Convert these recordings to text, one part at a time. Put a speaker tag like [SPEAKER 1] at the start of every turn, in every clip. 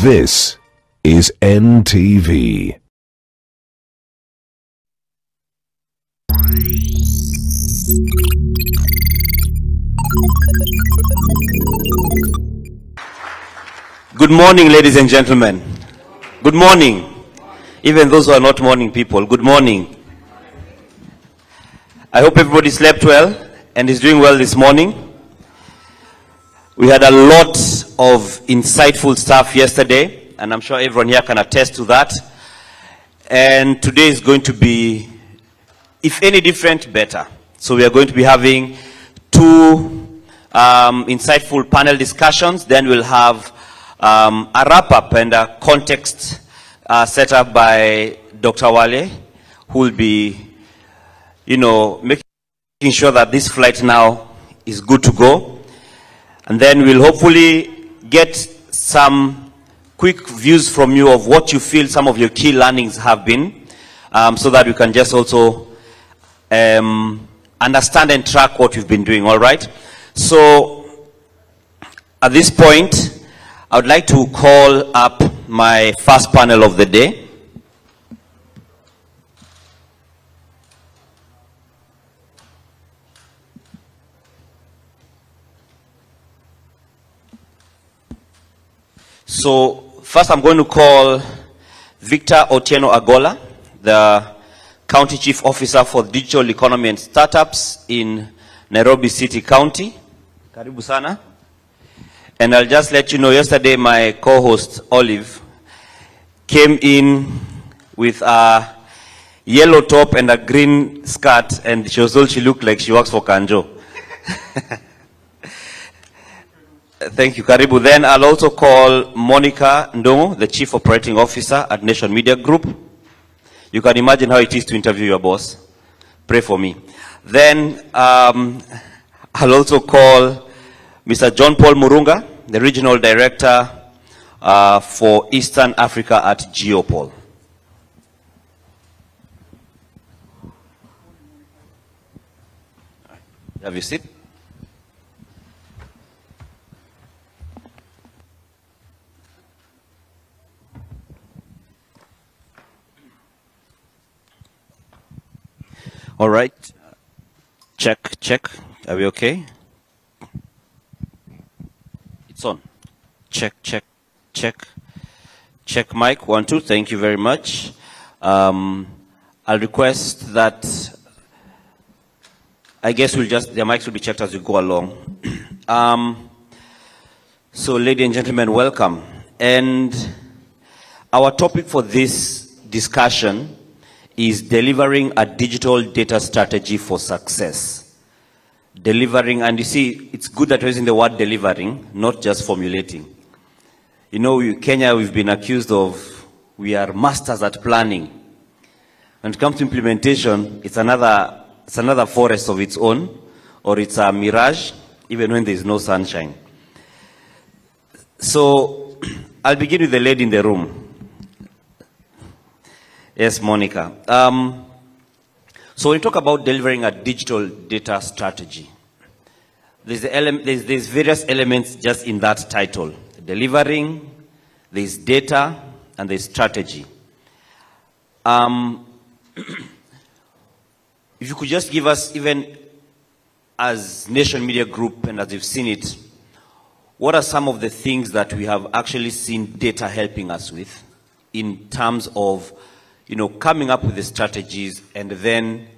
[SPEAKER 1] This is NTV.
[SPEAKER 2] Good morning, ladies and gentlemen. Good morning. Even those who are not morning people, good morning. I hope everybody slept well and is doing well this morning. We had a lot of insightful stuff yesterday, and I'm sure everyone here can attest to that. And today is going to be, if any different, better. So we are going to be having two insightful panel discussions. Then we'll have a wrap-up and a context set up by Dr. Wale, who will be, making sure that this flight now is good to go. And then we'll hopefully get some quick views from you of what you feel some of your key learnings have been, so that we can just also understand and track what we've been doing, all right? So at this point, I would like to call up my first panel of the day. So first I'm going to call Victor Otieno Agola, the County Chief Officer for Digital Economy and Startups in Nairobi City County. Karibu sana. And I'll just let you know, yesterday my co-host Olive came in with a yellow top and a green skirt, and she was told she looked like she works for Kanjo. Thank you, Karibu. Then I'll also call Monica Ndongo, the Chief Operating Officer at Nation Media Group. You can imagine how it is to interview your boss. Pray for me. Then I'll also call Mr. John Paul Murunga, the Regional Director for Eastern Africa at Geopol. Have you seat? All right. Check, check. Are we okay? It's on. Check, check, check. Check mic, 1, 2. Thank you very much. I'll request that, I guess their mics will be checked as we go along. So ladies and gentlemen, welcome. And our topic for this discussion is delivering a digital data strategy for success. Delivering, and you see, it's good that we're using the word delivering, not just formulating. You know, Kenya, we've been accused of, we are masters at planning. When it comes to implementation, it's another forest of its own, or it's a mirage, even when there's no sunshine. So, I'll begin with the lady in the room. Yes, Monica. So when we talk about delivering a digital data strategy, there's various elements just in that title. Delivering, there's data, and there's strategy. If you could just give us, even as Nation Media Group and as you've seen it, what are some of the things that we have actually seen data helping us with in terms of coming up with the strategies and then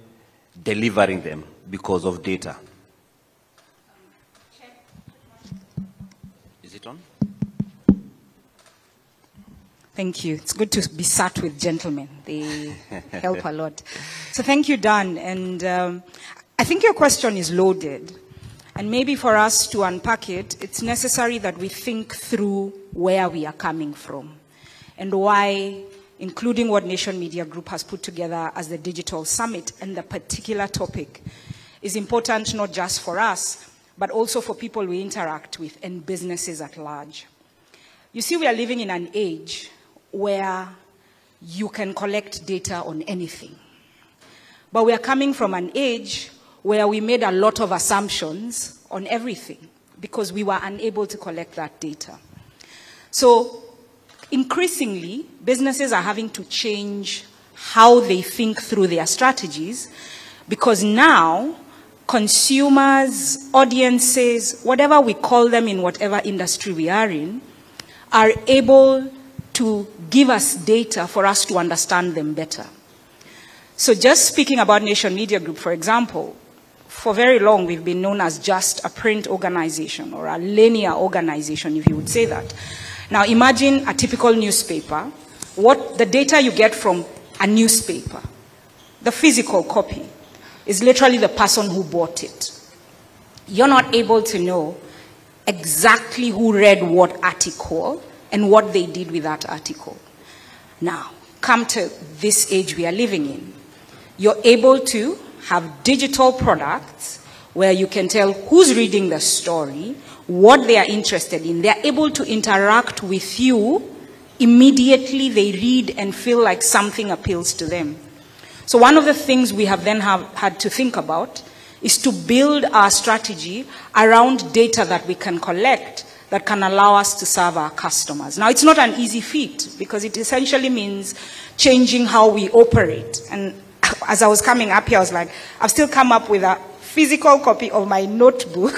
[SPEAKER 2] delivering them because of data? Is it on?
[SPEAKER 3] Thank you. It's good to be sat with gentlemen. They help a lot. So thank you, Dan. And I think your question is loaded. And maybe for us to unpack it, it's necessary that we think through where we are coming from and why, including what Nation Media Group has put together as the Digital Summit and the particular topic, is important not just for us, but also for people we interact with and businesses at large. You see, we are living in an age where you can collect data on anything. But we are coming from an age where we made a lot of assumptions on everything because we were unable to collect that data. So increasingly, businesses are having to change how they think through their strategies, because now consumers, audiences, whatever we call them in whatever industry we are in, are able to give us data for us to understand them better. So just speaking about Nation Media Group, for example, for very long we've been known as just a print organization or a linear organization, if you would say that. Now imagine a typical newspaper, what the data you get from a newspaper, the physical copy, is literally the person who bought it. You're not able to know exactly who read what article and what they did with that article. Now, come to this age we are living in. You're able to have digital products where you can tell who's reading the story, what they are interested in. They're able to interact with you immediately. They read and feel like something appeals to them. So one of the things we have then had to think about is to build our strategy around data that we can collect that can allow us to serve our customers. Now, it's not an easy feat because it essentially means changing how we operate. And as I was coming up here, I was like, I've still come up with a physical copy of my notebook.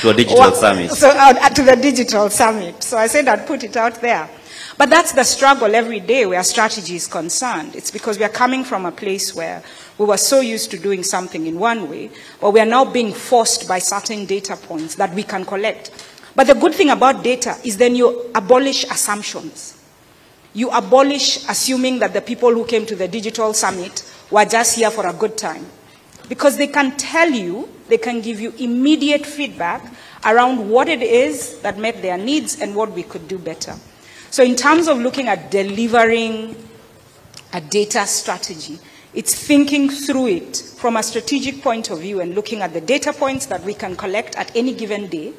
[SPEAKER 2] To a digital summit.
[SPEAKER 3] So, to the digital summit. So I said I'd put it out there. But that's the struggle every day where strategy is concerned. It's because we are coming from a place where we were so used to doing something in one way, but we are now being forced by certain data points that we can collect. But the good thing about data is then you abolish assumptions. You abolish assuming that the people who came to the digital summit were just here for a good time. Because they can tell you, they can give you immediate feedback around what it is that met their needs and what we could do better. So in terms of looking at delivering a data strategy, it's thinking through it from a strategic point of view and looking at the data points that we can collect at any given day,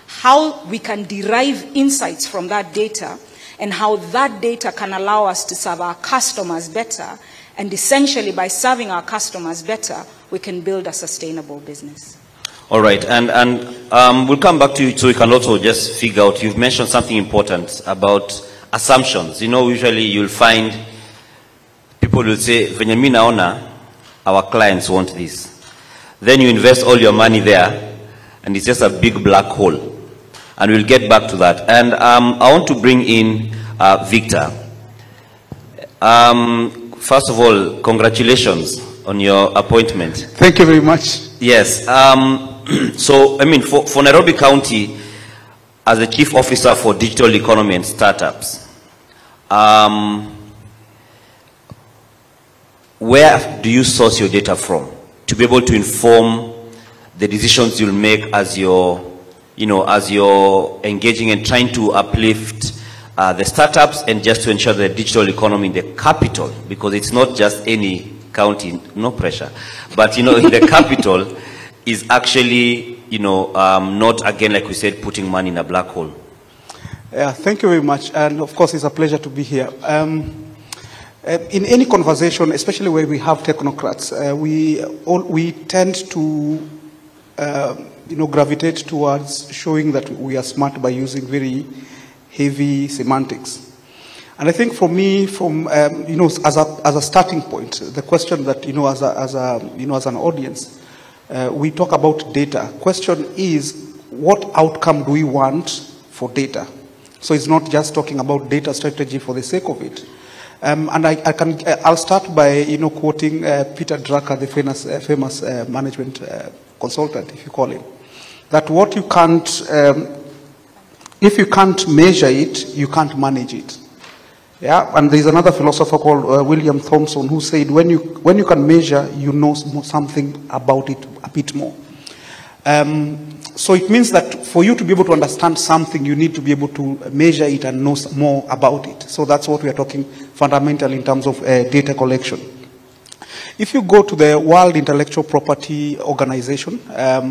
[SPEAKER 3] how we can derive insights from that data, and how that data can allow us to serve our customers better. And essentially, by serving our customers better, we can build a sustainable business.
[SPEAKER 2] All right, and we'll come back to you so we can also just figure out, you've mentioned something important about assumptions. You know, usually you'll find people will say, venye mi naona, our clients want this. Then you invest all your money there, and it's just a big black hole. And we'll get back to that. And I want to bring in Victor. First of all, congratulations on your appointment.
[SPEAKER 4] Thank you very much.
[SPEAKER 2] Yes. So, I mean, for Nairobi County, as the Chief Officer for Digital Economy and Startups, where do you source your data from to be able to inform the decisions you'll make as you're, you know, as you're engaging and trying to uplift the startups and just to ensure the digital economy in the capital, because it's not just any county, no pressure, but, you know, in the capital is actually, you know, not, again, like we said, putting money in a black hole.
[SPEAKER 4] Yeah, thank you very much. And of course, it's a pleasure to be here. In any conversation, especially where we have technocrats, we tend to, you know, gravitate towards showing that we are smart by using very heavy semantics. And I think for me, from you know, as a starting point, the question that, you know, as an audience, we talk about data. Question is, what outcome do we want for data? So it's not just talking about data strategy for the sake of it. And I'll start by, you know, quoting Peter Drucker, the famous management consultant, if you call him, that what you can't, if you can't measure it, you can't manage it. Yeah, and there's another philosopher called William Thompson who said, when you can measure, you know something about it a bit more. So it means that for you to be able to understand something, you need to be able to measure it and know more about it. So that's what we are talking fundamentally in terms of data collection. If you go to the World Intellectual Property Organization,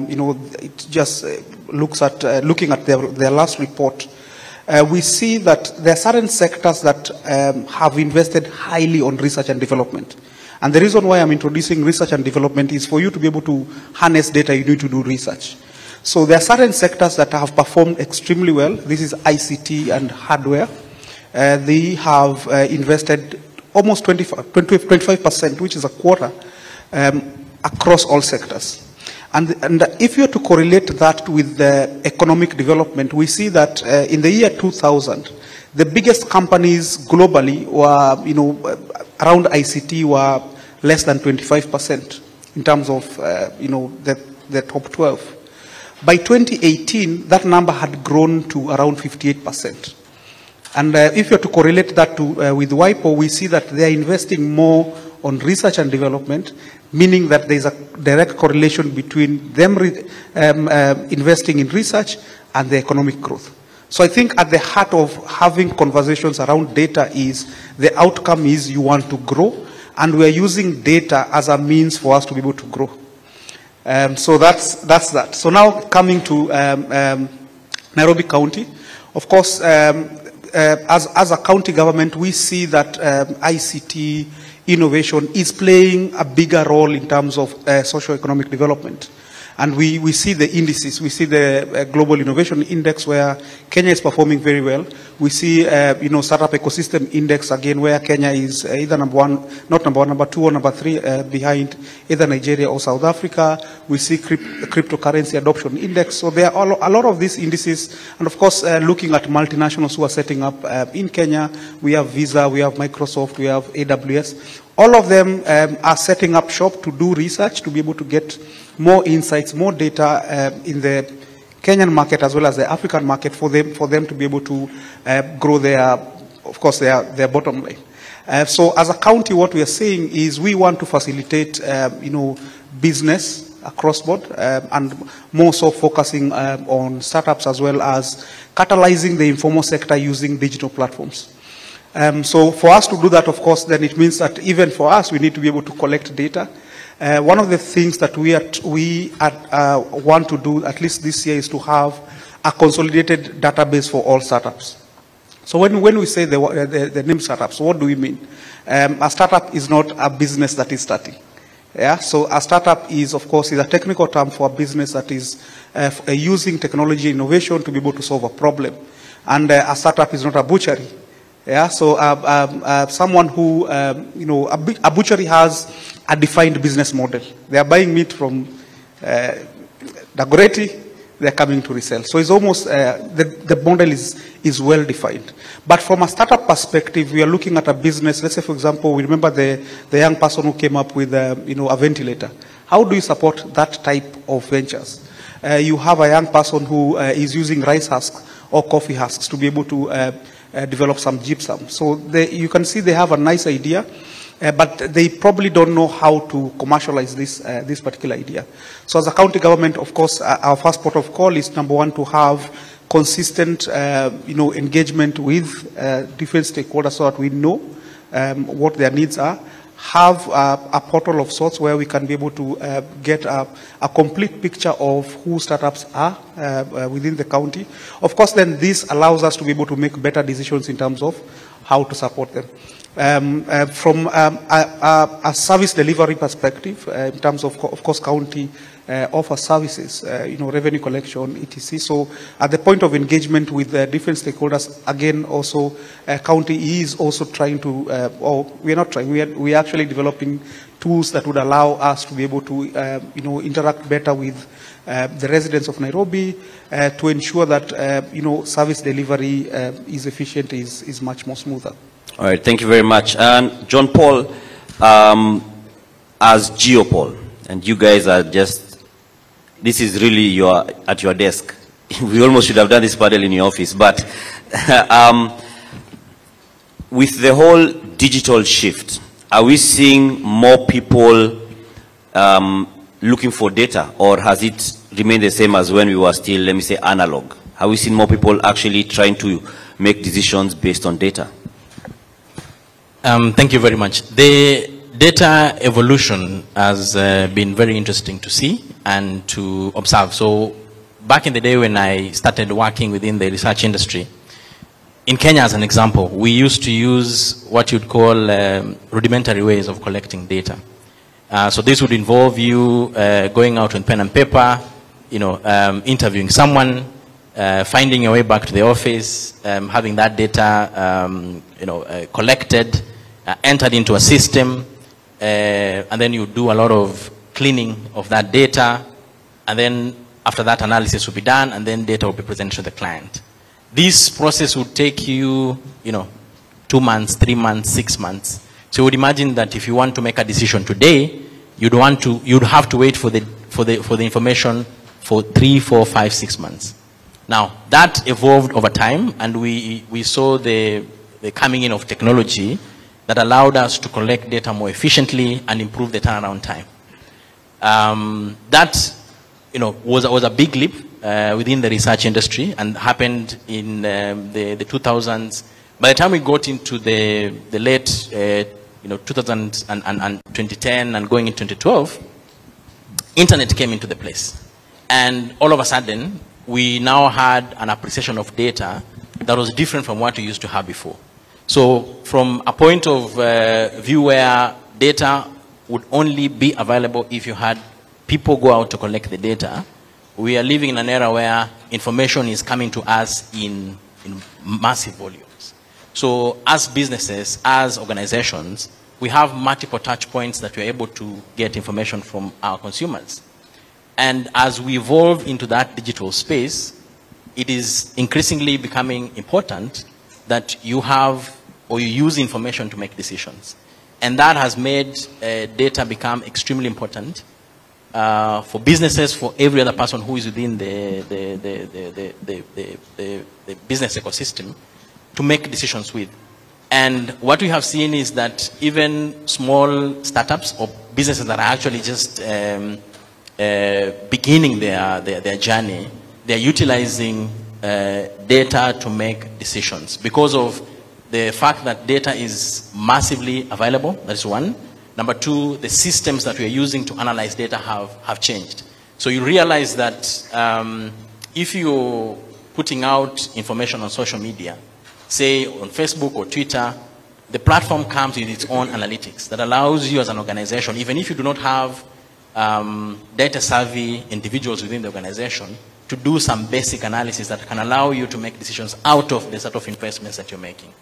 [SPEAKER 4] you know, it just looks at looking at their last report. We see that there are certain sectors that have invested highly on research and development. And the reason why I'm introducing research and development is for you to be able to harness data, you need to do research. So there are certain sectors that have performed extremely well. This is ICT and hardware. They have invested almost 25%, which is a quarter, across all sectors. And if you are to correlate that with the economic development, we see that in the year 2000, the biggest companies globally were, you know, around ICT were less than 25% in terms of, you know, the top 12. By 2018, that number had grown to around 58%. And if you are to correlate that to, with WIPO, we see that they are investing more on research and development, meaning that there is a direct correlation between them investing in research and the economic growth. So I think at the heart of having conversations around data is the outcome is you want to grow, and we are using data as a means for us to be able to grow. So that's that. So now coming to Nairobi County, of course, as a county government, we see that ICT innovation is playing a bigger role in terms of socio-economic development. And we see the indices. We see the Global Innovation Index where Kenya is performing very well. We see, you know, Startup Ecosystem Index again where Kenya is either number one, not number one, number two or number three behind either Nigeria or South Africa. We see Cryptocurrency Adoption Index. So there are a lot of these indices. And of course, looking at multinationals who are setting up in Kenya, we have Visa, we have Microsoft, we have AWS. All of them are setting up shop to do research, to be able to get more insights, more data in the Kenyan market as well as the African market for them to be able to grow their, of course, their bottom line. So as a county, what we are saying is we want to facilitate, you know, business across board and more so focusing on startups as well as catalyzing the informal sector using digital platforms. So for us to do that, of course, then it means that even for us, we need to be able to collect data. One of the things that we want to do, at least this year, is to have a consolidated database for all startups. So when we say the name startups, what do we mean? A startup is not a business that is starting. Yeah? So a startup is, of course, is a technical term for a business that is using technology innovation to be able to solve a problem. And a startup is not a butchery. Yeah, so someone who, you know, a butchery has a defined business model. They are buying meat from Dagoretti, they're coming to resell. So it's almost, the model is well defined. But from a startup perspective, we are looking at a business, let's say for example, we remember the young person who came up with, you know, a ventilator. How do you support that type of ventures? You have a young person who is using rice husks or coffee husks to be able to develop some gypsum. So you can see they have a nice idea, but they probably don't know how to commercialize this particular idea. So as a county government, of course, our first port of call is number one, to have consistent, you know, engagement with different stakeholders so that we know what their needs are. Have a portal of sorts where we can be able to get a complete picture of who startups are within the county. Of course, then this allows us to be able to make better decisions in terms of how to support them. From a service delivery perspective, in terms of course, county offers services, you know, revenue collection, etc. So at the point of engagement with different stakeholders, again, also county is also trying to, or we are not trying, we are actually developing tools that would allow us to be able to, you know, interact better with the residents of Nairobi to ensure that, you know, service delivery is efficient, is much more smoother.
[SPEAKER 2] All right, thank you very much. And John Paul, as Geopol, and you guys are just, this is really at your desk. We almost should have done this panel in your office, but with the whole digital shift, are we seeing more people looking for data, or has it remained the same as when we were still, let me say, analog? Have we seen more people actually trying to make decisions based on data?
[SPEAKER 5] Thank you very much. The data evolution has been very interesting to see and to observe. So back in the day when I started working within the research industry, in Kenya as an example, we used to use what you'd call rudimentary ways of collecting data. So this would involve you going out with pen and paper, interviewing someone, finding your way back to the office, having that data, collected, entered into a system, and then you do a lot of cleaning of that data, and then after that analysis will be done, and then data will be presented to the client. This process would take you, 2 months, 3 months, 6 months. So you would imagine that if you want to make a decision today, you'd have to wait for the information for 3, 4, 5, 6 months. Now that evolved over time, and we saw the coming in of technology that allowed us to collect data more efficiently and improve the turnaround time. That was a big leap within the research industry, and happened in the 2000s. By the time we got into the late 2000 and 2010 and going into 2012, internet came into the place, and all of a sudden we now had an appreciation of data that was different from what we used to have before. So from a point of view where data would only be available if you had people go out to collect the data, we are living in an era where information is coming to us in massive volumes. So as businesses, as organizations, we have multiple touch points that we're able to get information from our consumers. And as we evolve into that digital space, it is increasingly becoming important that you have or you use information to make decisions. And that has made data become extremely important for businesses, for every other person who is within the business ecosystem to make decisions with. And what we have seen is that even small startups or businesses that are actually just beginning their journey, they're utilizing data to make decisions because of the fact that data is massively available. That is one. Number two, the systems that we are using to analyze data have changed. So you realize that if you're putting out information on social media, say on Facebook or Twitter, the platform comes with its own analytics that allows you as an organization, even if you do not have data savvy individuals within the organization, to do some basic analysis that can allow you to make decisions out of the sort of investments that you're making.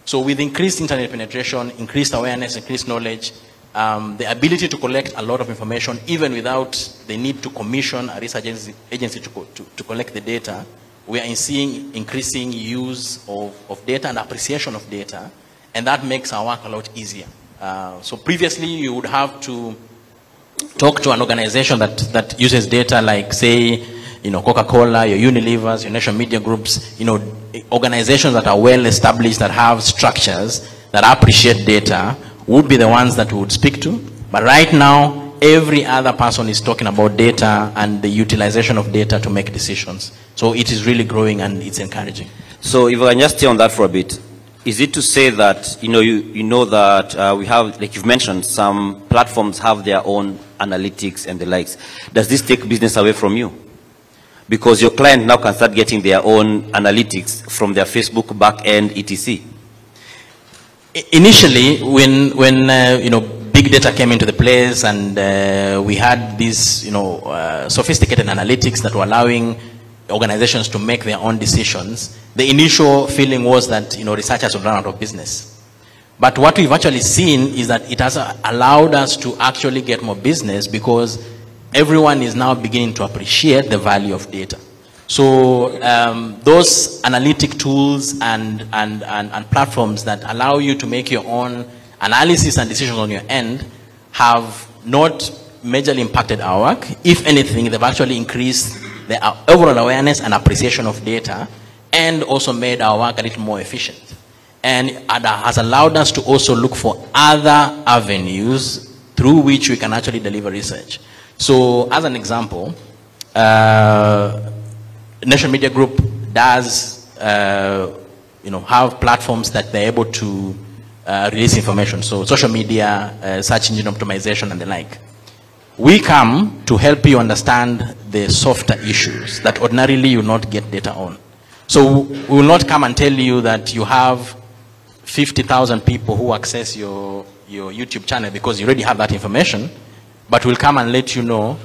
[SPEAKER 5] So with increased internet penetration, increased awareness, increased knowledge, the ability to collect a lot of information even without the need to commission a research agency to collect the data, we are seeing increasing use of data and appreciation of data, and that makes our work a lot easier. So previously you would have to talk to an organization that uses data like, say, Coca-Cola, your Unilevers, your National Media Groups, organizations that are well established, that have structures, that appreciate data, would be the ones that we would speak to. But right now, every other person is talking about data and the utilization of data to make decisions. So it is really growing and it's encouraging.
[SPEAKER 2] So if I can just stay on that for a bit, is it to say that, you know that we have, like you've mentioned, some platforms have their own analytics and the likes. Does this take business away from you? Because your client now can start getting their own analytics from their Facebook back-end, etc.
[SPEAKER 5] Initially, when big data came into the place and we had these, sophisticated analytics that were allowing organizations to make their own decisions, the initial feeling was that, researchers would run out of business. But what we've actually seen is that it has allowed us to actually get more business because everyone is now beginning to appreciate the value of data. So those analytic tools and platforms that allow you to make your own analysis and decisions on your end have not majorly impacted our work. If anything, they've actually increased the overall awareness and appreciation of data and also made our work a little more efficient. And that has allowed us to also look for other avenues through which we can actually deliver research. So as an example, National Media Group does have platforms that they're able to release information. So social media, search engine optimization and the like. We come to help you understand the softer issues that ordinarily you will not get data on. So we will not come and tell you that you have 50,000 people who access your YouTube channel because you already have that information, but we'll come and let you know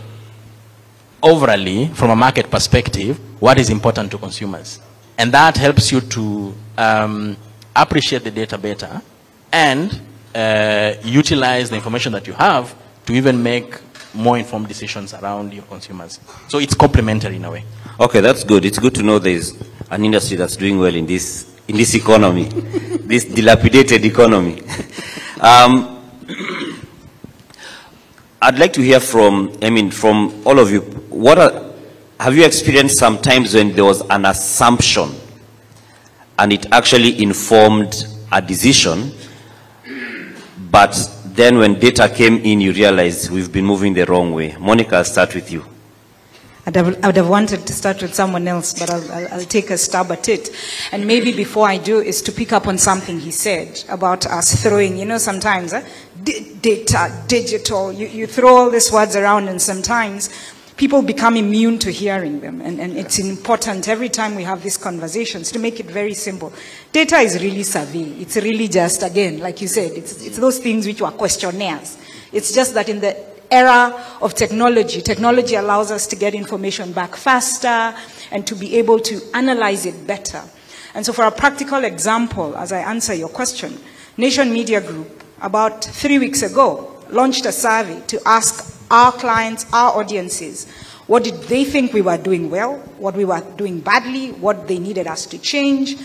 [SPEAKER 5] overally, from a market perspective, what is important to consumers. And that helps you to appreciate the data better and utilize the information that you have to even make more informed decisions around your consumers. So it's complementary in a way.
[SPEAKER 2] Okay, that's good. It's good to know there's an industry that's doing well in this economy, this dilapidated economy. I'd like to hear from all of you. Have you experienced sometimes when there was an assumption and it actually informed a decision, but then when data came in, you realized we've been moving the wrong way? Monica, I'll start with you.
[SPEAKER 3] I would have wanted to start with someone else, but I'll take a stab at it. And maybe before I do is to pick up on something he said about us throwing, you know, sometimes data, digital, you throw all these words around, and sometimes people become immune to hearing them. And it's important every time we have these conversations to make it very simple. Data is really survey. It's really just, again, like you said, it's those things which were questionnaires. It's just that in the era of technology allows us to get information back faster and to be able to analyze it better. And so for a practical example, as I answer your question, Nation Media Group, about 3 weeks ago, launched a survey to ask our clients, our audiences, what did they think we were doing well, what we were doing badly, what they needed us to change.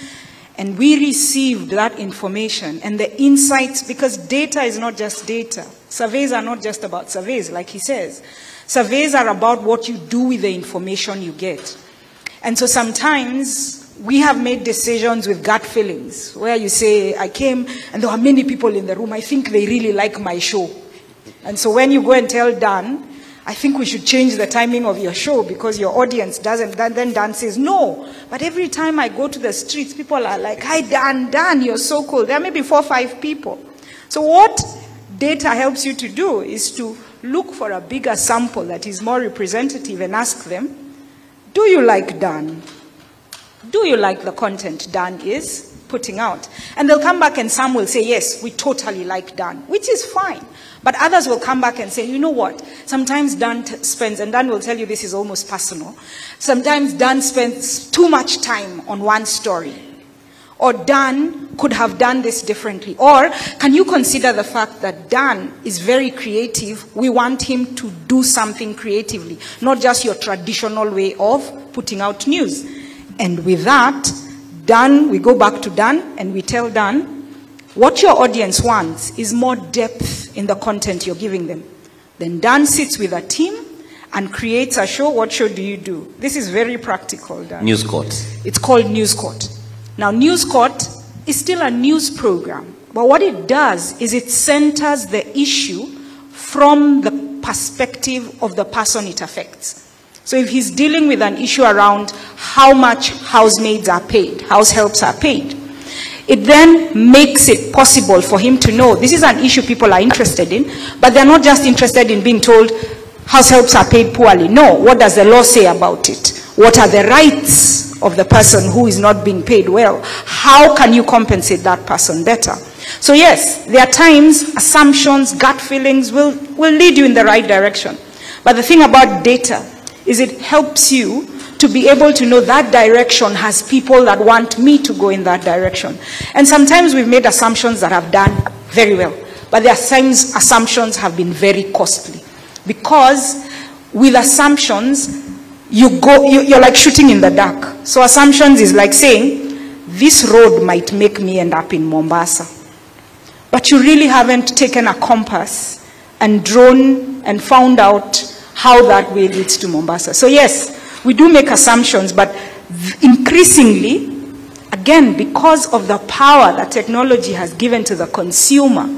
[SPEAKER 3] And we received that information and the insights, because data is not just data. Surveys are not just about surveys, like he says. Surveys are about what you do with the information you get. And so sometimes we have made decisions with gut feelings, where you say, I came and there were many people in the room, I think they really like my show. And so when you go and tell Dan, I think we should change the timing of your show because your audience doesn't, then Dan says, no. But every time I go to the streets, people are like, hi Dan, you're so cool. There may be 4 or 5 people. So what data helps you to do is to look for a bigger sample that is more representative and ask them, do you like Dan? Do you like the content Dan is putting out? And they'll come back and some will say, yes, we totally like Dan, which is fine. But others will come back and say, you know what, sometimes Dan spends, and Dan will tell you this is almost personal, sometimes Dan spends too much time on one story. Or Dan could have done this differently. Or can you consider the fact that Dan is very creative? We want him to do something creatively, not just your traditional way of putting out news. And with that, Dan, we go back to Dan and we tell Dan, what your audience wants is more depth in the content you're giving them. Then Dan sits with a team and creates a show. What show do you do? This is very practical, Dan.
[SPEAKER 2] News Court.
[SPEAKER 3] It's called News Court. Now, News Court is still a news program, but what it does is it centers the issue from the perspective of the person it affects. So if he's dealing with an issue around how much housemaids are paid, house helps are paid, it then makes it possible for him to know this is an issue people are interested in, but they're not just interested in being told house helps are paid poorly. No, what does the law say about it? What are the rights of the person who is not being paid well? How can you compensate that person better? So yes, there are times assumptions, gut feelings will lead you in the right direction. But the thing about data is it helps you to be able to know that direction has people that want me to go in that direction. And sometimes we've made assumptions that have done very well, but there are times assumptions have been very costly. Because with assumptions, you're like shooting in the dark. So assumptions is like saying, this road might make me end up in Mombasa. But you really haven't taken a compass and drawn and found out how that way leads to Mombasa. So yes, we do make assumptions, but increasingly, again, because of the power that technology has given to the consumer,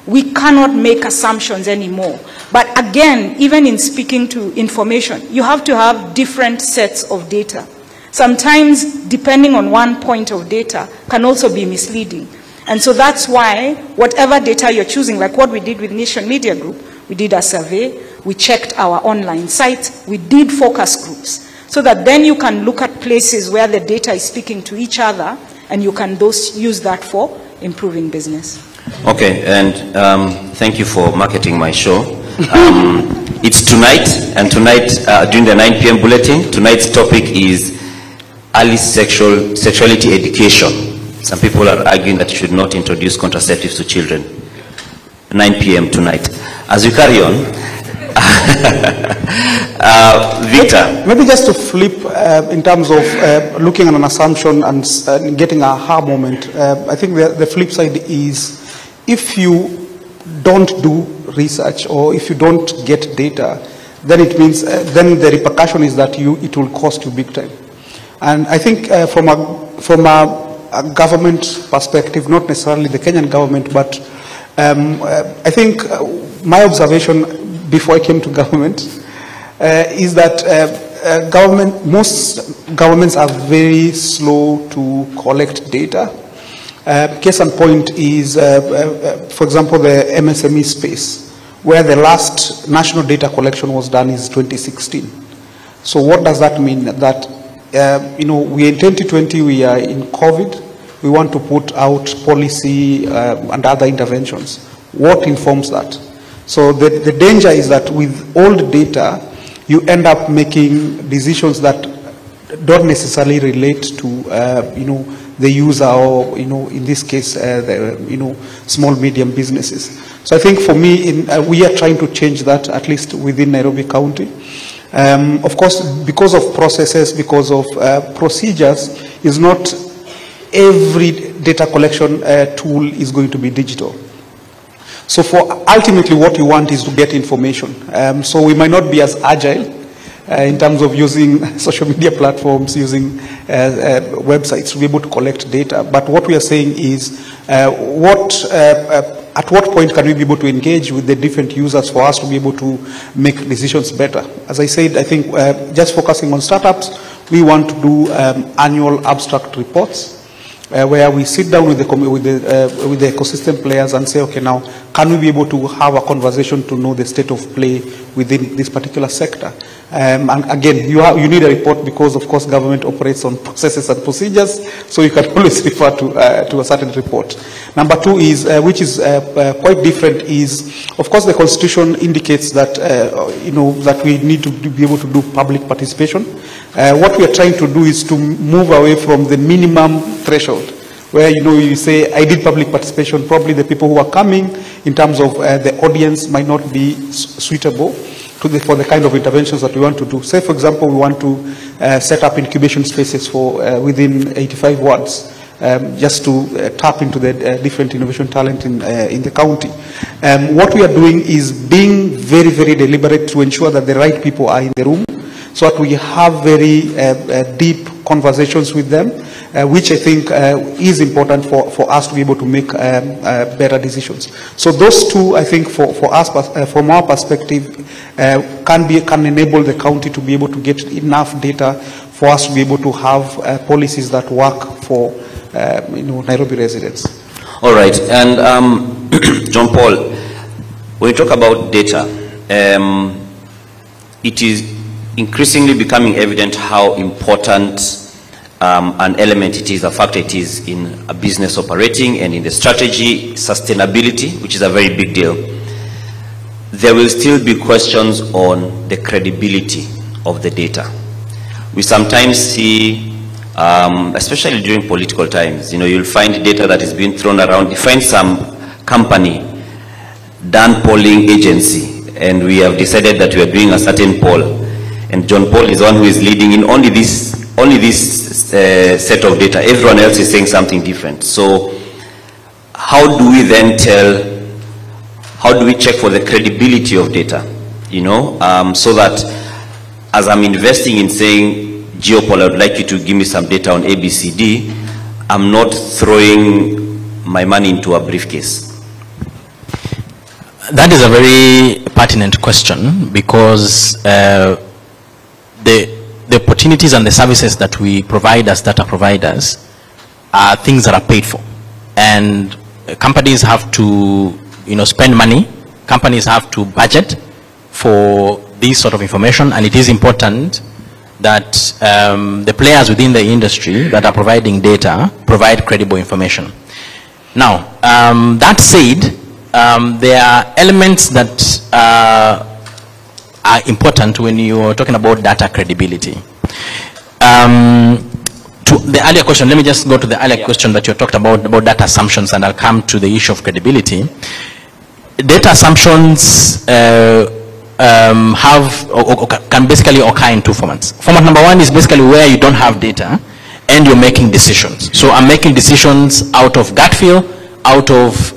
[SPEAKER 3] we cannot make assumptions anymore. But again, even in speaking to information, you have to have different sets of data. Sometimes, depending on one point of data, can also be misleading. And so that's why whatever data you're choosing, like what we did with Nation Media Group, we did a survey, we checked our online sites, we did focus groups, so that then you can look at places where the data is speaking to each other, and you can use that for improving business.
[SPEAKER 2] Okay, and thank you for marketing my show. It's tonight, and tonight during the 9 p.m. bulletin, tonight's topic is early sexuality education. Some people are arguing that you should not introduce contraceptives to children. 9 p.m. tonight. As we carry on, Victor.
[SPEAKER 4] Maybe just to flip in terms of looking at an assumption and getting a aha moment, I think the flip side is if you don't do research or if you don't get data, then it means then the repercussion is that it will cost you big time. And I think from a government perspective, not necessarily the Kenyan government, but I think my observation before I came to government is that most governments are very slow to collect data. Case in point is, for example, the MSME space, where the last national data collection was done is 2016. So what does that mean? That, we in 2020, we are in COVID. We want to put out policy and other interventions. What informs that? So the danger is that with old data, you end up making decisions that don't necessarily relate to, the user or, in this case, the, small, medium businesses. So I think for me, we are trying to change that, at least within Nairobi County. Of course, because of processes, because of procedures, is not every data collection tool is going to be digital. So ultimately what you want is to get information. So we might not be as agile in terms of using social media platforms, using websites to be able to collect data. But what we are saying is at what point can we be able to engage with the different users for us to be able to make decisions better? As I said, I think just focusing on startups, we want to do annual abstract reports where we sit down with the ecosystem players and say, okay, now, can we be able to have a conversation to know the state of play within this particular sector? And again, you need a report because, of course, government operates on processes and procedures, so you can always refer to a certain report. Number two is, which is quite different, is, of course, the Constitution indicates that, that we need to be able to do public participation. What we are trying to do is to move away from the minimum threshold, where you say, I did public participation, probably the people who are coming in terms of the audience might not be suitable for the kind of interventions that we want to do. Say, for example, we want to set up incubation spaces for within 85 wards, just to tap into the different innovation talent in the county. What we are doing is being very, very deliberate to ensure that the right people are in the room, so that we have very deep conversations with them, which I think is important for us to be able to make better decisions. So those two, I think, for us, from our perspective, can enable the county to be able to get enough data for us to be able to have policies that work for Nairobi residents.
[SPEAKER 2] All right, and John Paul, when you talk about data, it is increasingly becoming evident how important an element it is, a factor it is in a business operating and in the strategy, sustainability, which is a very big deal. There will still be questions on the credibility of the data. We sometimes see, especially during political times, you'll find data that is being thrown around. You find some company, done polling agency, and we have decided that we are doing a certain poll. And John Paul is the one who is leading in only this set of data. Everyone else is saying something different. So how do we then how do we check for the credibility of data? So that as I'm investing in saying, Geopol, I would like you to give me some data on ABCD, I'm not throwing my money into a briefcase.
[SPEAKER 5] That is a very pertinent question, because the opportunities and the services that we provide as data providers are things that are paid for. And companies have to, spend money. Companies have to budget for this sort of information, and it is important that the players within the industry that are providing data provide credible information. Now, that said, there are elements that are important when you're talking about data credibility. To the earlier question, let me just go to the earlier question that you talked about data assumptions, and I'll come to the issue of credibility. Data assumptions have or can basically occur in two formats. Format number one is basically where you don't have data and you're making decisions. So I'm making decisions out of gut feel, out of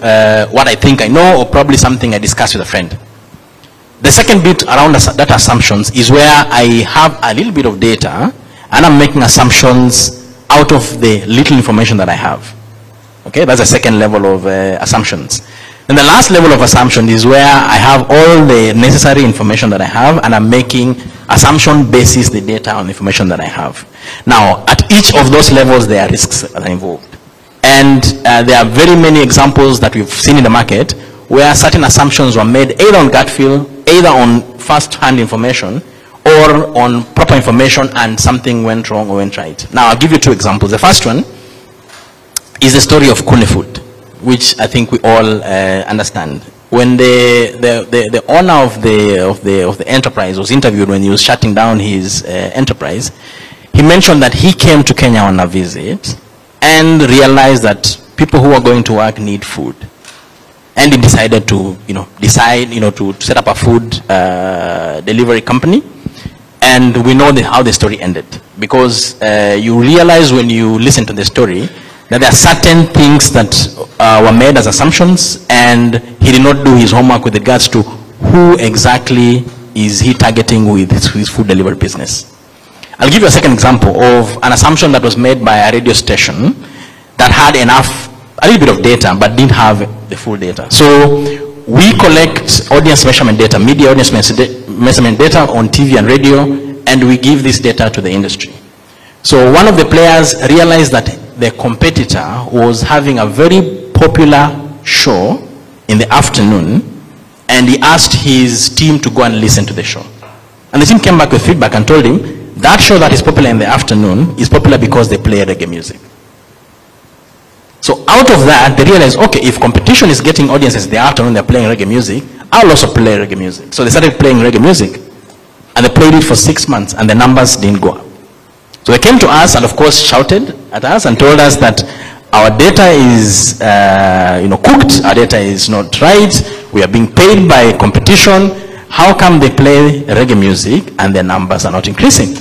[SPEAKER 5] what I think I know, or probably something I discussed with a friend. The second bit around data assumptions is where I have a little bit of data and I'm making assumptions out of the little information that I have. Okay, that's the second level of assumptions. And the last level of assumption is where I have all the necessary information that I have and I'm making assumption basis the data on the information that I have. Now, at each of those levels, there are risks that are involved. And there are very many examples that we've seen in the market where certain assumptions were made either on gut feel, either on first-hand information, or on proper information and something went wrong or went right. Now, I'll give you two examples. The first one is the story of Kune Food, which I think we all understand. When the owner of the enterprise was interviewed when he was shutting down his enterprise, he mentioned that he came to Kenya on a visit and realized that people who are going to work need food. And he decided to, to set up a food delivery company. And we know how the story ended. Because you realize when you listen to the story that there are certain things that were made as assumptions, and he did not do his homework with regards to who exactly is he targeting with his food delivery business. I'll give you a second example of an assumption that was made by a radio station that had a little bit of data, but didn't have the full data. So we collect audience measurement data, media audience measurement data on TV and radio, and we give this data to the industry. So one of the players realized that the competitor was having a very popular show in the afternoon, and he asked his team to go and listen to the show. And the team came back with feedback and told him, that show that is popular in the afternoon is popular because they play reggae music. So out of that, they realized, okay, if competition is getting audiences in the afternoon, they're playing reggae music, I'll also play reggae music. So they started playing reggae music, and they played it for 6 months, and the numbers didn't go up. So they came to us and of course shouted at us and told us that our data is cooked, our data is not right, we are being paid by competition, how come they play reggae music and their numbers are not increasing?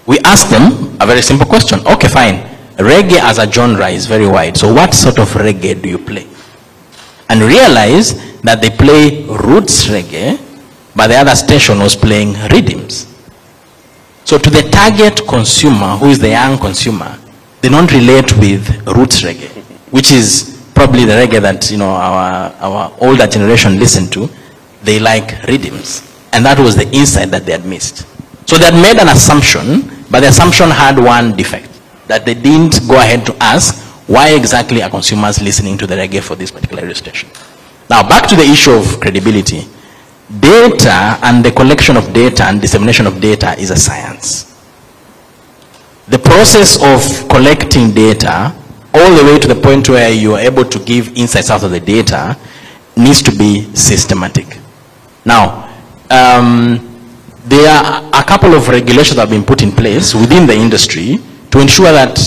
[SPEAKER 5] We asked them a very simple question. Okay, fine. Reggae as a genre is very wide. So what sort of reggae do you play? And realize that they play roots reggae, but the other station was playing rhythms. So to the target consumer, who is the young consumer, they don't relate with roots reggae, which is probably the reggae that our older generation listened to. They like rhythms. And that was the insight that they had missed. So they had made an assumption, but the assumption had one defect, that they didn't go ahead to ask why exactly are consumers listening to the reggae for this particular radio station. Now back to the issue of credibility. Data and the collection of data and dissemination of data is a science. The process of collecting data all the way to the point where you are able to give insights out of the data needs to be systematic. Now, there are a couple of regulations that have been put in place within the industry to ensure that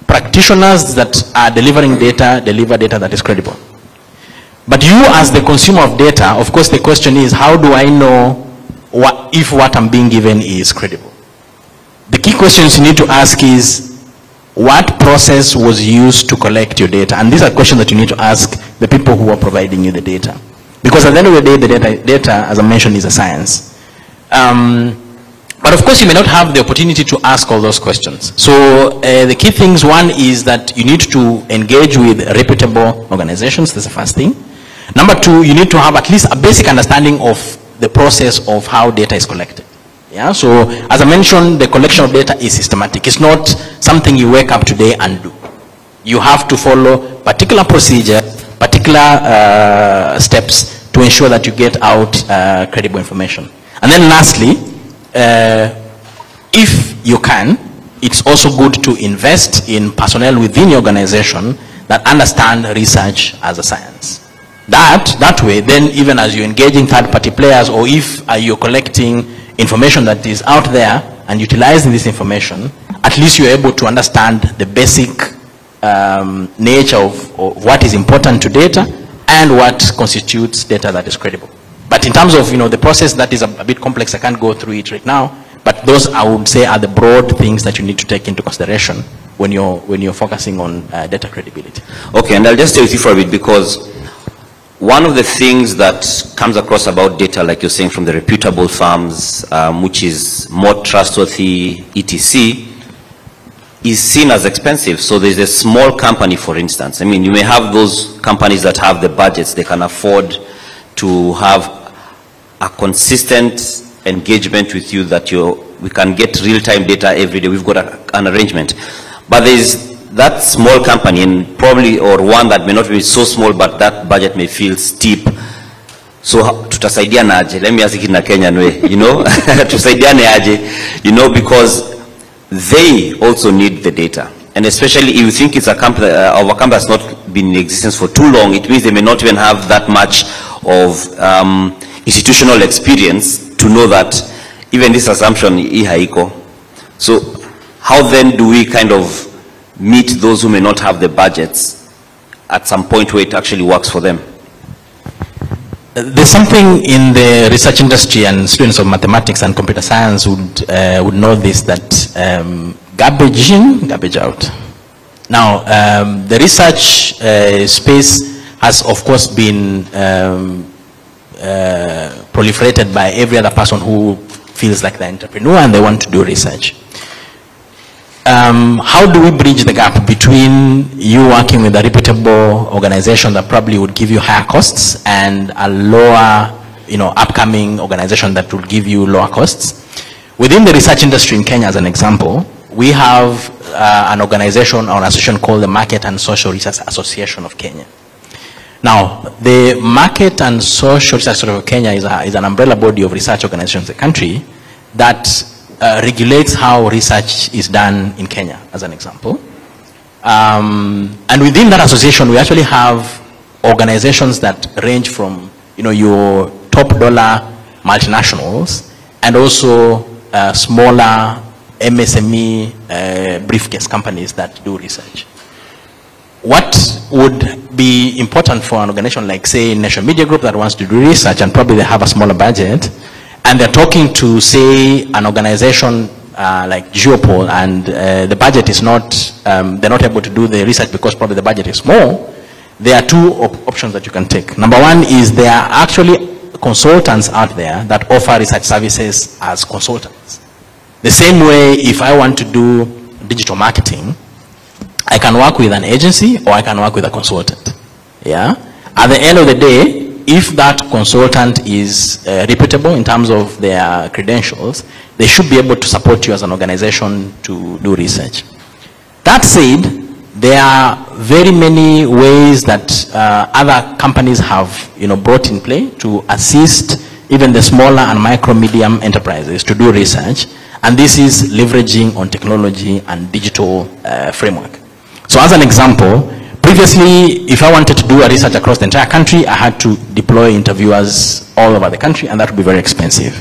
[SPEAKER 5] practitioners that are delivering data deliver data that is credible. But you as the consumer of data, of course the question is, how do I know if what I'm being given is credible? The key questions you need to ask is, what process was used to collect your data? And these are questions that you need to ask the people who are providing you the data. Because at the end of the day, the data, as I mentioned, is a science. But of course, you may not have the opportunity to ask all those questions. So the key things, one is that you need to engage with reputable organizations. That's the first thing. Number two, you need to have at least a basic understanding of the process of how data is collected. Yeah, so as I mentioned, the collection of data is systematic. It's not something you wake up today and do. You have to follow particular procedure, particular steps to ensure that you get out credible information. And then lastly, if you can, it's also good to invest in personnel within your organization that understand research as a science. That way, then even as you're engaging third-party players, or if you're collecting information that is out there and utilizing this information, at least you're able to understand the basic nature of what is important to data and what constitutes data that is credible. But in terms of the process, that is a bit complex. I can't go through it right now. But those, I would say, are the broad things that you need to take into consideration when you're focusing on data credibility.
[SPEAKER 2] Okay, and I'll just stay with you for a bit, because one of the things that comes across about data, like you're saying, from the reputable firms, which is more trustworthy, etc., is seen as expensive. So there's a small company, for instance. I mean, you may have those companies that have the budgets, they can afford to have a consistent engagement with you, that we can get real-time data every day. We've got an arrangement. But there's that small company, and probably, or one that may not be so small, but that budget may feel steep. So tutasaidiana aje? Let me ask it in a Kenyan way, tusaidiane aje, because they also need the data. And especially if you think it's a company that's not been in existence for too long, it means they may not even have that much of institutional experience to know that even this assumption haiko. So how then do we kind of meet those who may not have the budgets at some point where it actually works for them?
[SPEAKER 5] There's something in the research industry, and students of mathematics and computer science would know this, that garbage in, garbage out. Now, the research space has, of course, been proliferated by every other person who feels like they're an entrepreneur and they want to do research. How do we bridge the gap between you working with a reputable organization that probably would give you higher costs and a lower, upcoming organization that will give you lower costs? Within the research industry in Kenya, as an example, we have an organization or an association called the Market and Social Research Association of Kenya. Now, the Market and Social Research Association of Kenya is an umbrella body of research organizations in the country that regulates how research is done in Kenya, as an example. And within that association, we actually have organizations that range from, your top dollar multinationals and also smaller MSME briefcase companies that do research. What would be important for an organization like, say, Nation Media Group that wants to do research and probably they have a smaller budget, and they're talking to, say, an organization like Geopol, and the budget is not, they're not able to do the research because probably the budget is small, there are two options that you can take. Number one is there are actually consultants out there that offer research services as consultants. The same way, if I want to do digital marketing, I can work with an agency or I can work with a consultant. Yeah. At the end of the day, if that consultant is reputable in terms of their credentials, they should be able to support you as an organization to do research. That said, there are very many ways that other companies have, brought in play to assist even the smaller and micro-medium enterprises to do research, and this is leveraging on technology and digital framework. So as an example, previously, if I wanted to do a research across the entire country, I had to deploy interviewers all over the country, and that would be very expensive.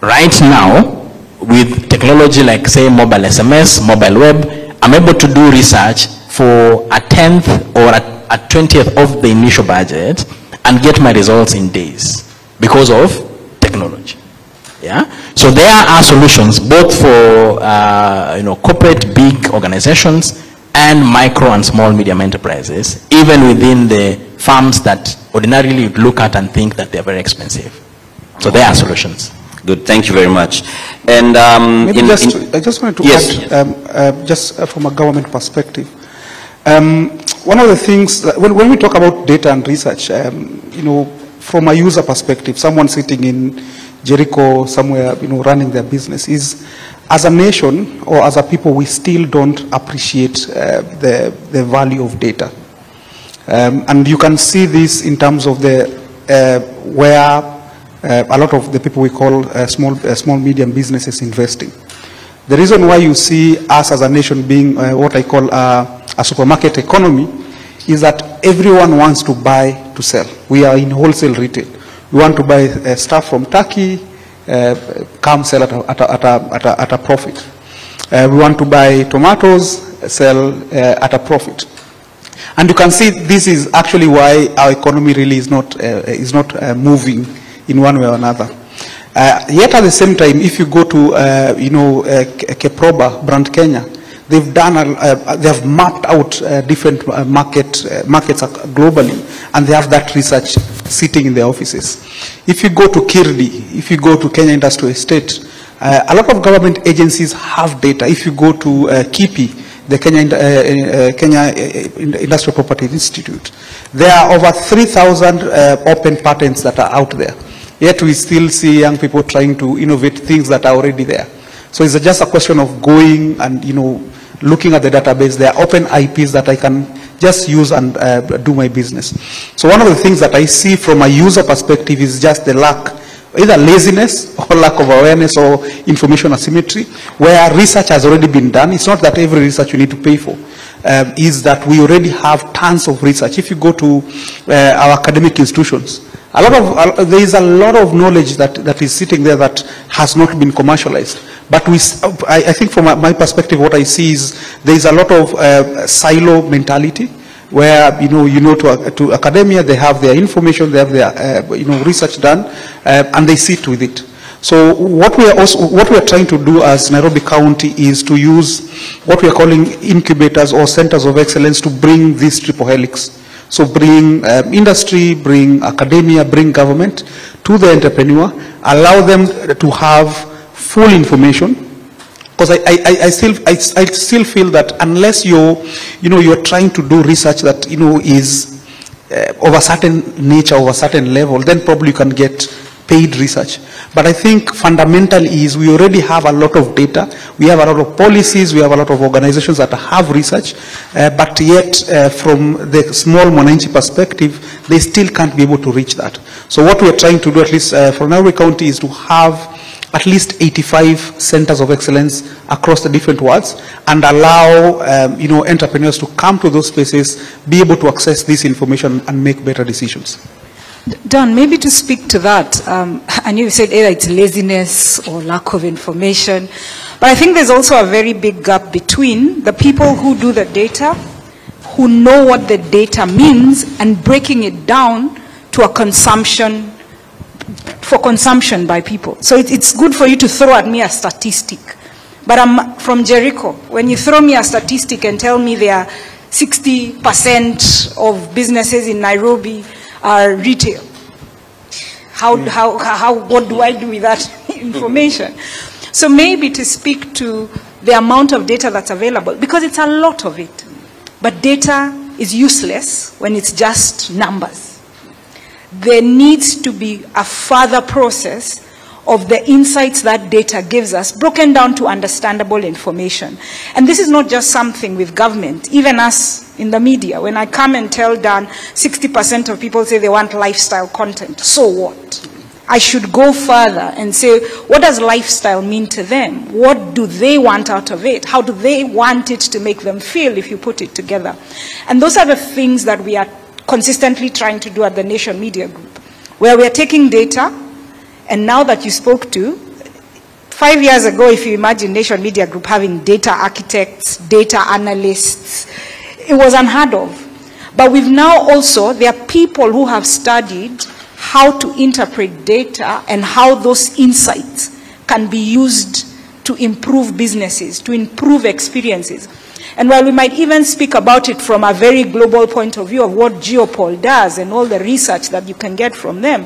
[SPEAKER 5] Right now, with technology like, say, mobile SMS, mobile web, I'm able to do research for a 10th or a 20th of the initial budget and get my results in days because of technology. Yeah? So there are solutions both for corporate big organizations and micro and small medium enterprises, even within the firms that ordinarily you'd look at and think that they're very expensive. So there are solutions.
[SPEAKER 2] Good, thank you very much. And
[SPEAKER 4] maybe I just wanted to add, just from a government perspective, one of the things that when we talk about data and research, from a user perspective, someone sitting in Jericho somewhere, running their business, is as a nation or as a people, we still don't appreciate the value of data. And you can see this in terms of where a lot of the people we call small medium businesses investing. The reason why you see us as a nation being what I call a a supermarket economy, is that everyone wants to buy to sell. We are in wholesale retail. We want to buy stuff from Turkey, come sell at a profit. We want to buy tomatoes, sell at a profit. And you can see this is actually why our economy really is not moving in one way or another. Yet at the same time, if you go to Keproba, Brand Kenya, they've done they have mapped out different markets globally, and they have that research sitting in their offices. If you go to Kirdi, if you go to Kenya Industrial Estate, a lot of government agencies have data. If you go to KIPI, the Kenya Industrial Property Institute, there are over 3,000 open patents that are out there. Yet we still see young people trying to innovate things that are already there. So it's just a question of going and looking at the database. There are open IPs that I can just use and do my business. So one of the things that I see from a user perspective is just the lack, either laziness or lack of awareness or information asymmetry, where research has already been done. It's not that every research you need to pay for. Is that we already have tons of research. If you go to our academic institutions, there is a lot of knowledge that is sitting there that has not been commercialized. But I think from my perspective, what I see is there is a lot of silo mentality, where to academia they have their information, they have their research done, and they sit with it. So what we are trying to do as Nairobi County is to use what we are calling incubators or centers of excellence to bring this triple helix. So bring industry, bring academia, bring government to the entrepreneur, allow them to have full information. Because I still feel that unless you're trying to do research that is of a certain nature, of a certain level, then probably you can get paid research. But I think fundamentally is we already have a lot of data, we have a lot of policies, we have a lot of organizations that have research, but yet from the small Mwananchi perspective, they still can't be able to reach that. So what we are trying to do, at least for Nairobi County, is to have at least 85 centers of excellence across the different wards, and allow entrepreneurs to come to those spaces, be able to access this information and make better decisions.
[SPEAKER 3] Dan, maybe to speak to that, I know you said either it's laziness or lack of information, but I think there's also a very big gap between the people who do the data, who know what the data means, and breaking it down to a consumption by people. So it's good for you to throw at me a statistic, but I'm from Jericho. When you throw me a statistic and tell me there are 60% of businesses in Nairobi are retail, what do I do with that information? So maybe to speak to the amount of data that's available, because it's a lot of it, but data is useless when it's just numbers. There needs to be a further process of the insights that data gives us, broken down to understandable information. And this is not just something with government, even us in the media. When I come and tell Dan, 60% of people say they want lifestyle content, so what? I should go further and say, what does lifestyle mean to them? What do they want out of it? How do they want it to make them feel if you put it together? And those are the things that we are consistently trying to do at the Nation Media Group, where we are taking data. And now that you spoke to, 5 years ago, if you imagine Nation Media Group having data architects, data analysts, it was unheard of. But we've now also, there are people who have studied how to interpret data and how those insights can be used to improve businesses, to improve experiences. And while we might even speak about it from a very global point of view of what Geopol does and all the research that you can get from them,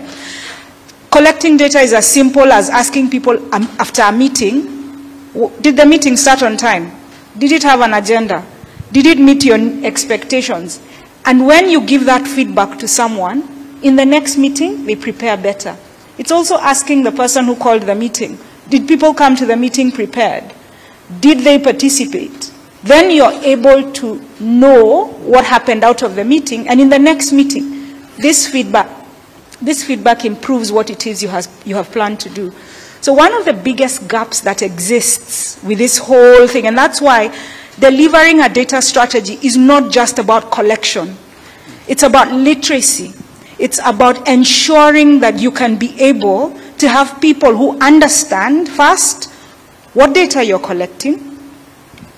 [SPEAKER 3] collecting data is as simple as asking people after a meeting, did the meeting start on time? Did it have an agenda? Did it meet your expectations? And when you give that feedback to someone, in the next meeting, they prepare better. It's also asking the person who called the meeting, did people come to the meeting prepared? Did they participate? Then you're able to know what happened out of the meeting, and in the next meeting, this feedback improves what it is you have planned to do. So one of the biggest gaps that exists with this whole thing, and that's why delivering a data strategy is not just about collection. It's about literacy. It's about ensuring that you can be able to have people who understand first what data you're collecting,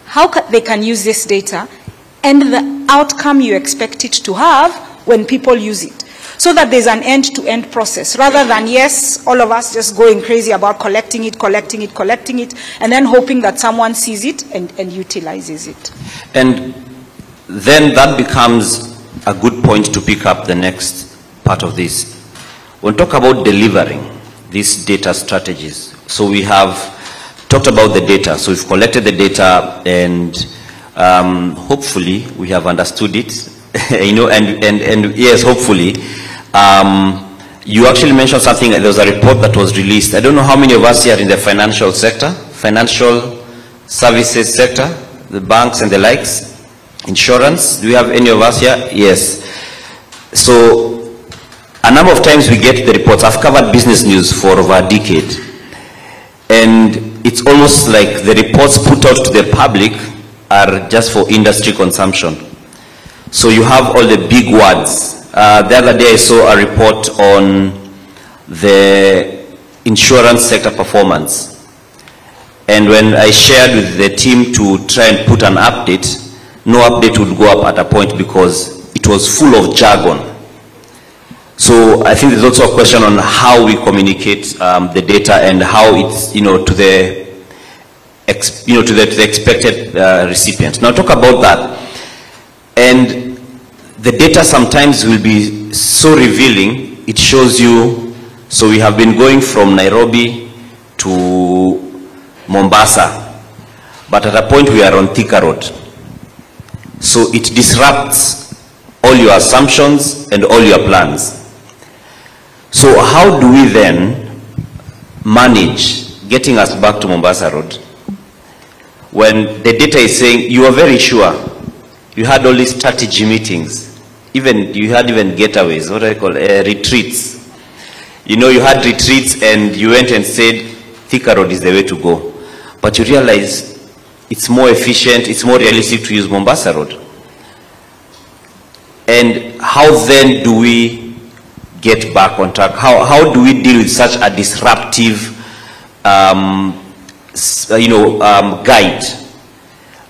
[SPEAKER 3] how they can use this data, and the outcome you expect it to have when people use it. So that there's an end-to-end process, rather than, yes, all of us just going crazy about collecting it, and then hoping that someone sees it and utilizes it.
[SPEAKER 2] And then that becomes a good point to pick up the next part of this. When we talk about delivering these data strategies, so we have talked about the data, so we've collected the data, and hopefully we have understood it, and yes, hopefully. You actually mentioned something, there was a report that was released. I don't know how many of us here are in the financial sector, financial services sector, the banks and the likes, insurance. Do we have any of us here? Yes. So a number of times we get the reports. I've covered business news for over a decade. And it's almost like the reports put out to the public are just for industry consumption. So you have all the big words. The other day I saw a report on the insurance sector performance. And when I shared with the team to try and put an update, no update would go up at a point because it was full of jargon. So I think there's also a question on how we communicate the data and how it's, to the expected recipient. Now talk about that. And the data sometimes will be so revealing, it shows you, so we have been going from Nairobi to Mombasa, but at a point we are on Thika Road. So it disrupts all your assumptions and all your plans. So how do we then manage getting us back to Mombasa Road when the data is saying you are very sure you had all these strategy meetings, you had getaways, what do I call retreats. You had retreats and you went and said Thika Road is the way to go. But you realize it's more efficient, it's more realistic to use Mombasa Road. And how then do we get back on track? How do we deal with such a disruptive guide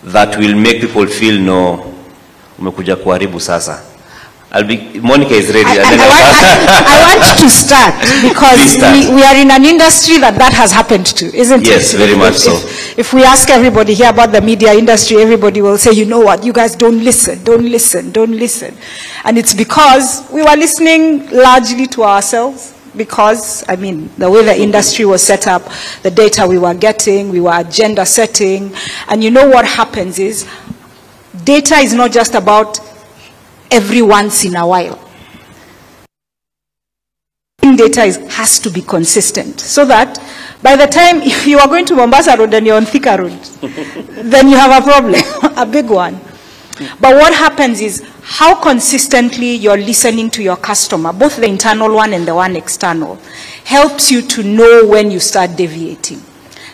[SPEAKER 2] that will make people feel, no, umekuja kuharibu sasa? Monica is ready.
[SPEAKER 3] I want to start because we are in an industry that has happened to, isn't it?
[SPEAKER 2] Yes, very much so.
[SPEAKER 3] If we ask everybody here about the media industry, everybody will say, you know what, you guys don't listen. And it's because we were listening largely to ourselves because, the way the industry was set up, the data we were getting, we were agenda setting. And you know what happens is, data is not just about every once in a while. Data has to be consistent so that by the time if you are going to Mombasa Road and you're on Thika Road, then you have a problem, a big one. But what happens is how consistently you're listening to your customer, both the internal one and the one external, helps you to know when you start deviating.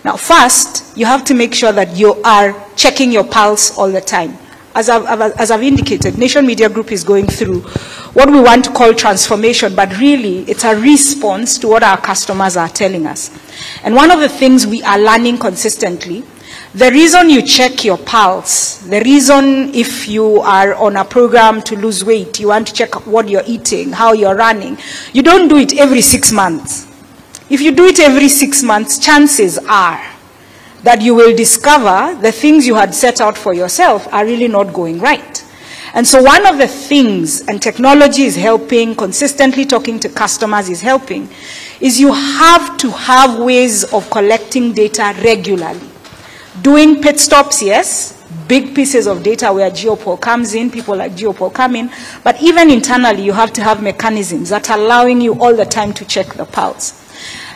[SPEAKER 3] Now first, you have to make sure that you are checking your pulse all the time. As I've indicated, Nation Media Group is going through what we want to call transformation, but really it's a response to what our customers are telling us. And one of the things we are learning consistently, the reason you check your pulse, the reason if you are on a program to lose weight, you want to check what you're eating, how you're running, you don't do it every 6 months. If you do it every 6 months, chances are that you will discover the things you had set out for yourself are really not going right. And so one of the things, and technology is helping, consistently talking to customers is helping, is you have to have ways of collecting data regularly. Doing pit stops, yes, big pieces of data where Geopol comes in, people like Geopol come in, but even internally you have to have mechanisms that are allowing you all the time to check the pulse.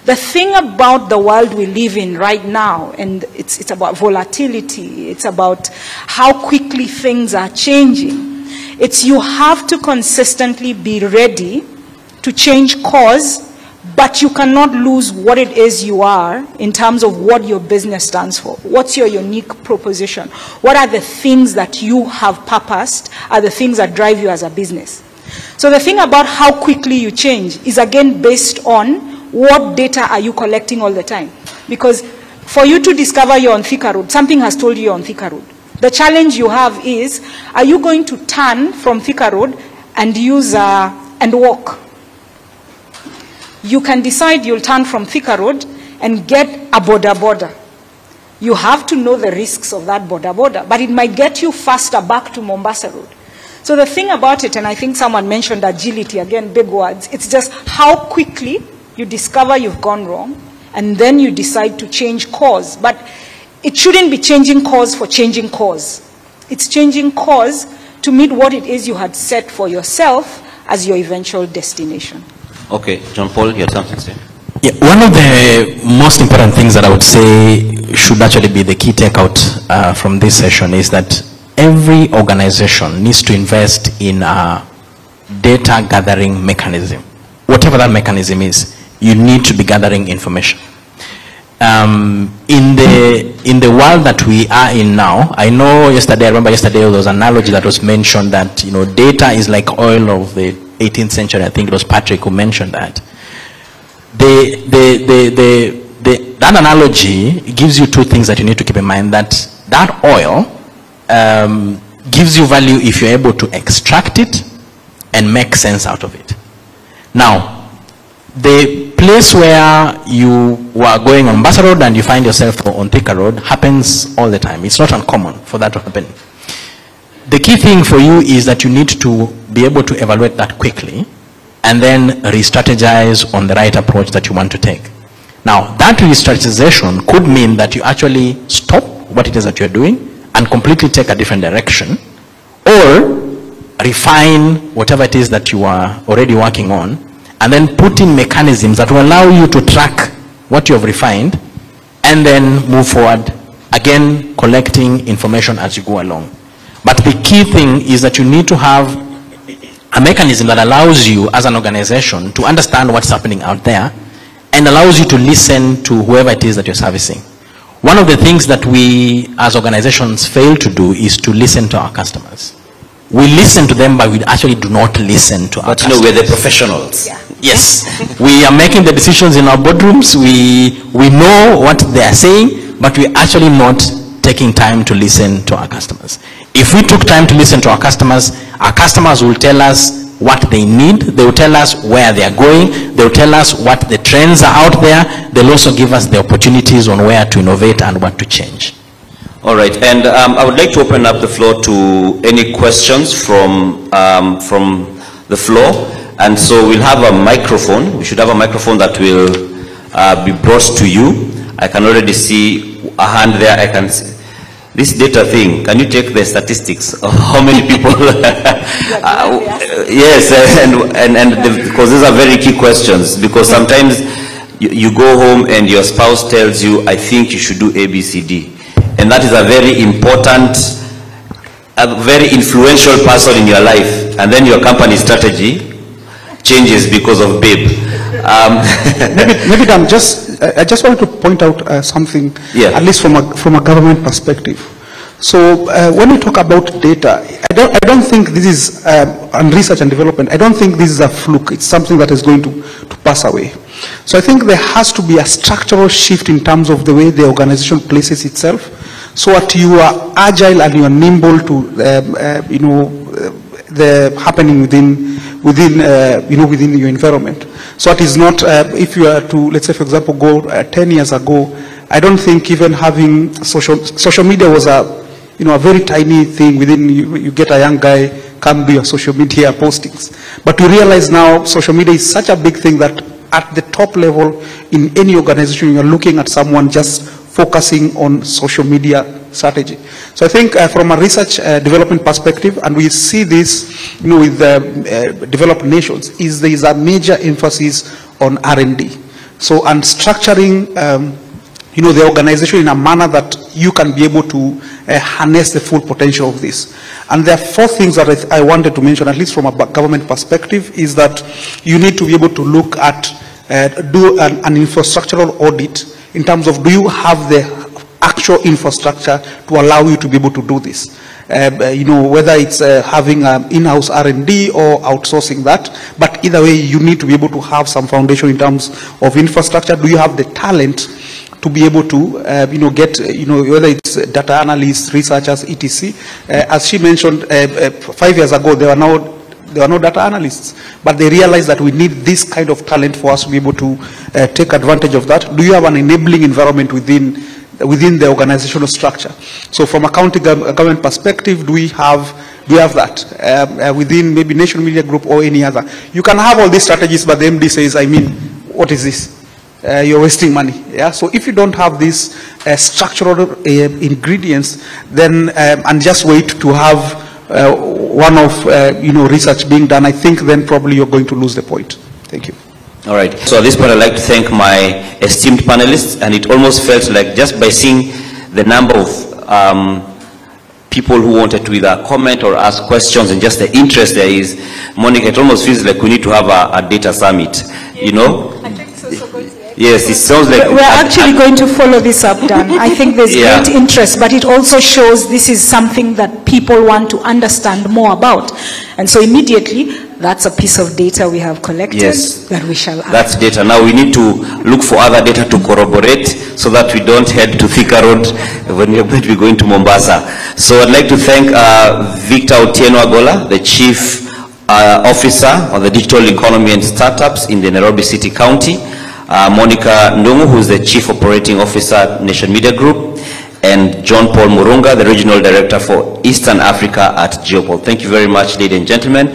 [SPEAKER 3] The thing about the world we live in right now, and it's about volatility, it's about how quickly things are changing, it's you have to consistently be ready to change course but you cannot lose what it is you are in terms of what your business stands for. What's your unique proposition? What are the things that you have purposed, are the things that drive you as a business? So the thing about how quickly you change is again based on what data are you collecting all the time. Because for you to discover you're on Thika Road, something has told you you're on Thika Road. The challenge you have is, are you going to turn from Thika Road and use and walk? You can decide you'll turn from Thika Road and get a border. You have to know the risks of that border, but it might get you faster back to Mombasa Road. So the thing about it, and I think someone mentioned agility, again, big words, it's just how quickly you discover you've gone wrong, and then you decide to change course. But it shouldn't be changing course for changing course. It's changing course to meet what it is you had set for yourself as your eventual destination.
[SPEAKER 2] Okay, John Paul, you had something to say?
[SPEAKER 5] Yeah, one of the most important things that I would say should actually be the key takeout from this session is that every organization needs to invest in a data gathering mechanism. Whatever that mechanism is, you need to be gathering information. In the world that we are in now, I remember yesterday there was an analogy that was mentioned that, data is like oil of the 18th century. I think it was Patrick who mentioned that. That analogy gives you two things that you need to keep in mind. That oil gives you value if you're able to extract it and make sense out of it. Now, the place where you were going on Mombasa Road and you find yourself on Thika Road happens all the time. It's not uncommon for that to happen. The key thing for you is that you need to be able to evaluate that quickly and then re-strategize on the right approach that you want to take. Now, that re-strategization could mean that you actually stop what it is that you're doing and completely take a different direction, or refine whatever it is that you are already working on, and then put in mechanisms that will allow you to track what you have refined and then move forward, again collecting information as you go along. But the key thing is that you need to have a mechanism that allows you as an organization to understand what's happening out there and allows you to listen to whoever it is that you're servicing. One of the things that we as organizations fail to do is to listen to our customers. We listen to them, but we actually do not listen to our customers.
[SPEAKER 2] But we're the professionals.
[SPEAKER 3] Yeah.
[SPEAKER 5] Yes, we are making the decisions in our boardrooms. We know what they are saying, but we're actually not taking time to listen to our customers. If we took time to listen to our customers will tell us what they need. They will tell us where they are going. They will tell us what the trends are out there. They'll also give us the opportunities on where to innovate and what to change.
[SPEAKER 2] All right, and I would like to open up the floor to any questions from the floor. And so we'll have a microphone. We should have a microphone that will be brought to you. I can already see a hand there. I can see this data thing. Can you take the statistics of how many people? Yes, because these are very key questions. Because sometimes you go home and your spouse tells you, "I think you should do A, B, C, D," and that is a very important, a very influential person in your life, and then your company strategy changes because of babe.
[SPEAKER 4] Maybe Dan, I just wanted to point out something, at least from a government perspective. So when we talk about data, I don't think this is, and research and development, I don't think this is a fluke. It's something that is going to pass away. So I think there has to be a structural shift in terms of the way the organization places itself, so that you are agile and you are nimble to, the happening within your environment. So it is not, if you are to, let's say for example, go 10 years ago, I don't think even having social media was a very tiny thing. Within you get a young guy, come do your social media postings. But we realize now social media is such a big thing that at the top level in any organization, you're looking at someone just focusing on social media strategy. So I think from a research development perspective, and we see this with developed nations, is there is a major emphasis on R&D. So, and structuring the organization in a manner that you can be able to harness the full potential of this. And there are four things that I wanted to mention, at least from a government perspective, is that you need to be able to look at do an infrastructural audit in terms of, do you have the actual infrastructure to allow you to be able to do this? You know, whether it's having in-house R&D or outsourcing that, but either way, you need to be able to have some foundation in terms of infrastructure. Do you have the talent to be able to, you know, get, you know, whether it's data analysts, researchers, etc. As she mentioned, 5 years ago, there were no data analysts, but they realized that we need this kind of talent for us to be able to take advantage of that. Do you have an enabling environment within the organizational structure? So from a county government perspective, do we have that within maybe Nation Media Group or any other? You can have all these strategies, but the MD says, I mean, what is this? You're wasting money. Yeah. So if you don't have these structural ingredients, then and just wait to have one of you know, research being done, I think then probably you're going to lose the point. Thank you.
[SPEAKER 2] All right. So at this point, I'd like to thank my esteemed panelists, and it almost felt like just by seeing the number of people who wanted to either comment or ask questions and just the interest there is, Monica, it almost feels like we need to have a data summit, you know? I think so. Yes, it sounds like...
[SPEAKER 3] We're actually going to follow this up, Dan. I think there's great interest, but it also shows this is something that people want to understand more about. And so immediately, that's a piece of data we have collected that we shall add.
[SPEAKER 2] That's data. Now we need to look for other data to corroborate so that we don't head to Thika Road when we're going to be going to Mombasa. So I'd like to thank Victor Otieno Agola, the Chief Officer on the Digital Economy and Startups in the Nairobi City County, Monica Ndungu, who is the Chief Operating Officer, Nation Media Group, and John Paul Murunga, the Regional Director for Eastern Africa at Geopol. Thank you very much, ladies and gentlemen.